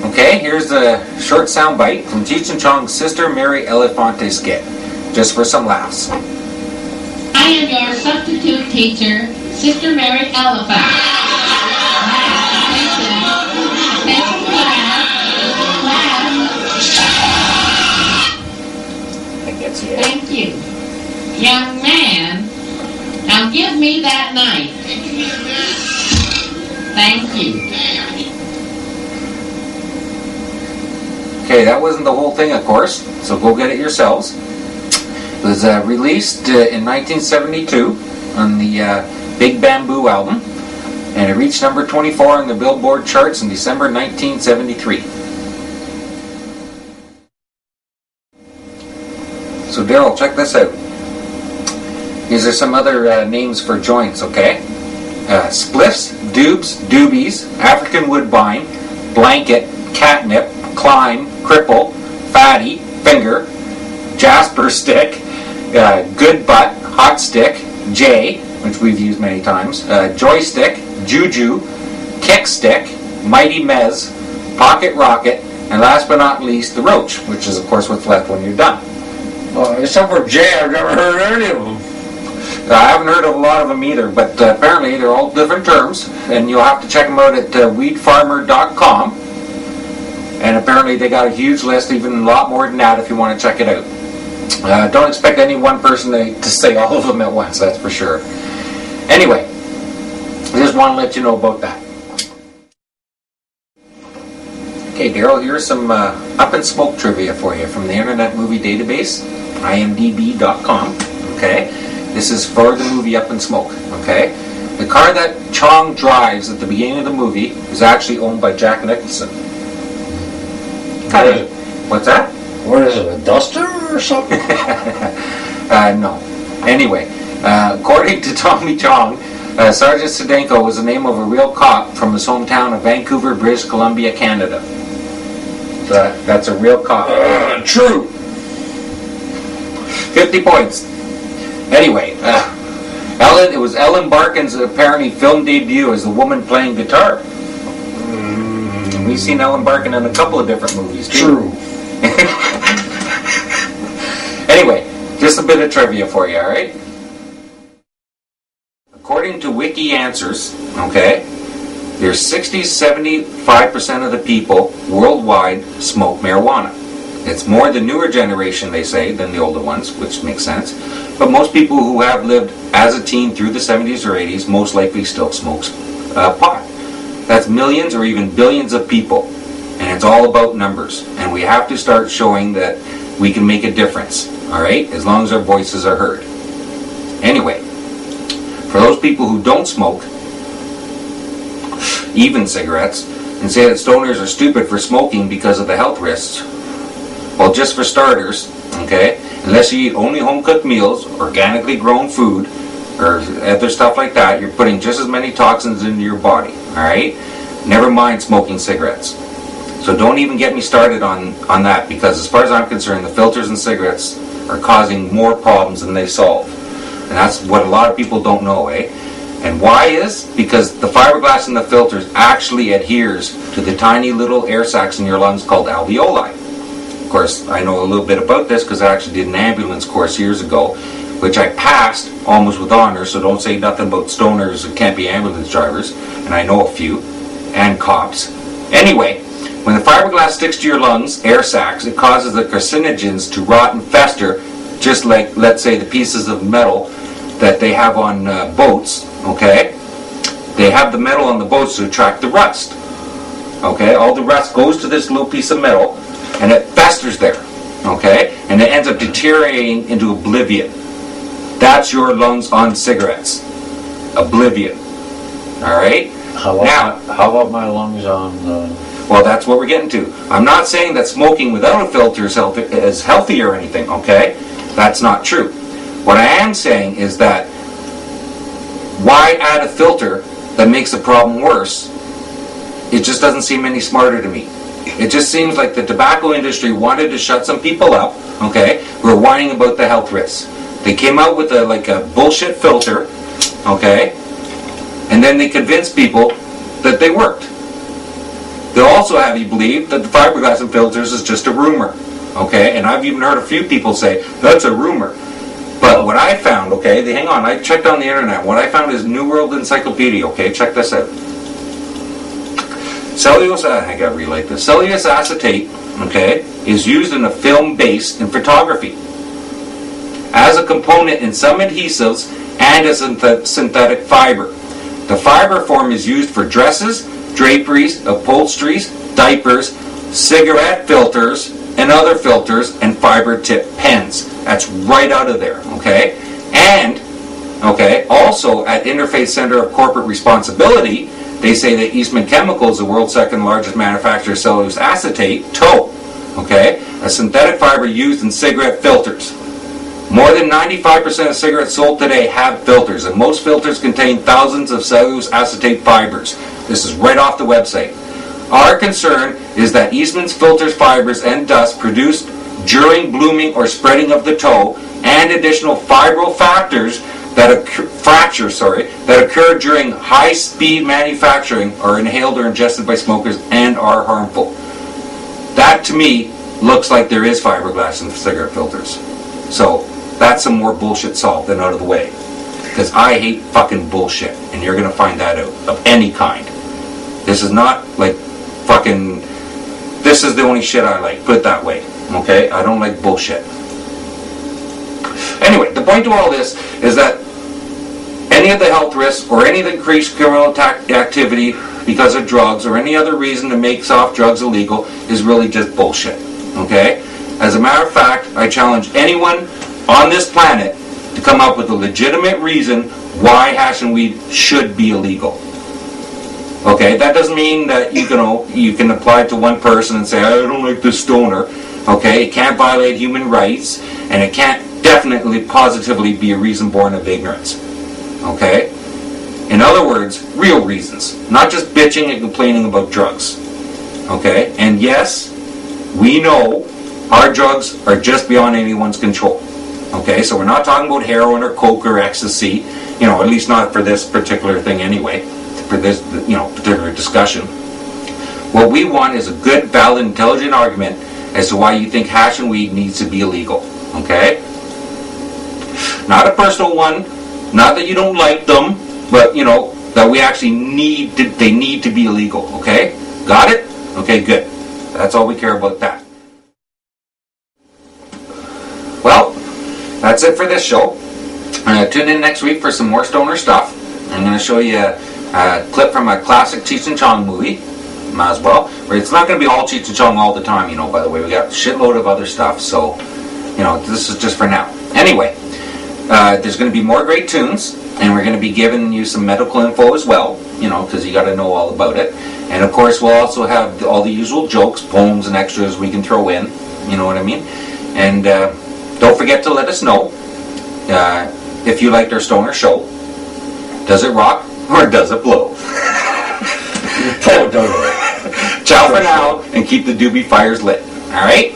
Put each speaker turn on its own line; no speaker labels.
Okay, here's a short sound bite from Cheech Chong's Sister Mary Elefante skit, just for some laughs.
I am your substitute teacher, Sister Mary Elephant. Thank you. Young man, now give me that knife. Thank you.
Okay, that wasn't the whole thing, of course, so go get it yourselves. It was released in 1972 on the Big Bamboo album, and it reached number 24 on the Billboard charts in December 1973. So Daryl, check this out. These are some other names for joints, okay? Spliffs, doobs, doobies, African woodbine, blanket, catnip, climb, cripple, fatty, finger, jasper stick, good butt, hot stick, J, which we've used many times, joystick, juju, kick stick, mighty mez, pocket rocket, and last but not least, the roach, which is of course what's left when you're done.
Except for J, I've never heard any of them.
I haven't heard of a lot of them either, but apparently they're all different terms, and you'll have to check them out at weedfarmer.com. And apparently they got a huge list, even a lot more than that if you want to check it out. Don't expect any one person to say all of them at once, that's for sure. Anyway, I just want to let you know about that. Okay, Daryl, here's some Up in Smoke trivia for you from the Internet Movie Database, imdb.com. Okay, this is for the movie Up in Smoke. Okay, the car that Chong drives at the beginning of the movie is actually owned by Jack Nicholson. What's that?
What is it, a duster or something?
No. Anyway, according to Tommy Chong, Sergeant Sedenko was the name of a real cop from his hometown of Vancouver, British Columbia, Canada. So that's a real cop.
True.
50 points. Anyway, it was Ellen Barkin's apparently film debut as a woman playing guitar. We've seen Ellen Barkin in a couple of different movies, too.
True.
Anyway, just a bit of trivia for you, alright? According to Wiki Answers, okay, there's 75% of the people worldwide smoke marijuana. It's more the newer generation, they say, than the older ones, which makes sense. But most people who have lived as a teen through the 70s or 80s most likely still smokes pot. That's millions or even billions of people. And it's all about numbers. And we have to start showing that we can make a difference, all right? As long as our voices are heard. Anyway, for those people who don't smoke, even cigarettes, and say that stoners are stupid for smoking because of the health risks, well, just for starters, okay, unless you eat only home-cooked meals, organically grown food, or other stuff like that, you're putting just as many toxins into your body, alright? Never mind smoking cigarettes. So don't even get me started on that, because as far as I'm concerned, the filters in cigarettes are causing more problems than they solve. And that's what a lot of people don't know, eh? And why is? Because the fiberglass in the filters actually adheres to the tiny little air sacs in your lungs called alveoli. Of course, I know a little bit about this because I actually did an ambulance course years ago, which I passed almost with honors, so don't say nothing about stoners who can't be ambulance drivers, and I know a few, and cops. Anyway, when the fiberglass sticks to your lungs, air sacs, it causes the carcinogens to rot and fester, just like, let's say, the pieces of metal that they have on boats, okay? They have the metal on the boats to attract the rust, okay? All the rust goes to this little piece of metal, and it festers there, okay? And it ends up deteriorating into oblivion. That's your lungs on cigarettes. Oblivion. Alright?
How about my lungs on...
Well, that's what we're getting to. I'm not saying that smoking without a filter is healthy or anything, okay? That's not true. What I am saying is that why add a filter that makes the problem worse? It just doesn't seem any smarter to me. It just seems like the tobacco industry wanted to shut some people up, okay, who are whining about the health risks. They came out with a bullshit filter, okay, and then they convinced people that they worked. They'll also have you believe that the fiberglass in filters is just a rumor, okay? And I've even heard a few people say, that's a rumor. But what I found, okay, hang on, I checked on the internet. What I found is New World Encyclopedia, okay? Check this out. Cellulose, I gotta relate this. Cellulose acetate, okay, is used in a film base in photography as a component in some adhesives and as a synthetic fiber. The fiber form is used for dresses, draperies, upholsteries, diapers, cigarette filters, and other filters, and fiber tip pens. That's right out of there, okay? And, okay, also at Interfaith Center of Corporate Responsibility, they say that Eastman Chemical is the world's second largest manufacturer of cellulose acetate, tow, okay, a synthetic fiber used in cigarette filters. More than 95% of cigarettes sold today have filters, and most filters contain thousands of cellulose acetate fibers. This is right off the website. Our concern is that Eastman's filters, fibers, and dust produced during blooming or spreading of the tow, and additional fibral factors that occur during high-speed manufacturing are inhaled or ingested by smokers and are harmful. That, to me, looks like there is fiberglass in cigarette filters. So that's some more bullshit solved and out of the way. Because I hate fucking bullshit, and you're going to find that out, of any kind. This is not like fucking, this is the only shit I like, put it that way. Okay? I don't like bullshit. Anyway, the point to all this is that any of the health risks or any of the increased criminal activity because of drugs or any other reason to make soft drugs illegal is really just bullshit. Okay? As a matter of fact, I challenge anyone on this planet to come up with a legitimate reason why hash and weed should be illegal. Okay? That doesn't mean that you can apply it to one person and say, I don't like this stoner. Okay? It can't violate human rights, and it can't definitely positively be a reason born of ignorance. Okay? In other words, real reasons. Not just bitching and complaining about drugs. Okay? And yes, we know our drugs are just beyond anyone's control. Okay? So we're not talking about heroin or coke or ecstasy. At least not for this particular thing anyway. For this, particular discussion. What we want is a good, valid, intelligent argument as to why you think hash and weed needs to be illegal. Okay? Not a personal one. Not that you don't like them, but, that we actually they need to be illegal. Okay? Got it? Okay, good. That's all we care about that. Well, that's it for this show. Tune in next week for some more stoner stuff. I'm going to show you a clip from a classic Cheech Chong movie. Might as well. It's not going to be all Cheech Chong all the time, by the way. We got a shitload of other stuff, so, this is just for now. Anyway, there's going to be more great tunes, and we're going to be giving you some medical info as well, because you got to know all about it. And of course, we'll also have all the usual jokes, poems, and extras we can throw in. You know what I mean? And don't forget to let us know if you liked our stoner show. Does it rock or does it blow?
Oh, don't.
Ciao for now, and keep the doobie fires lit. All right?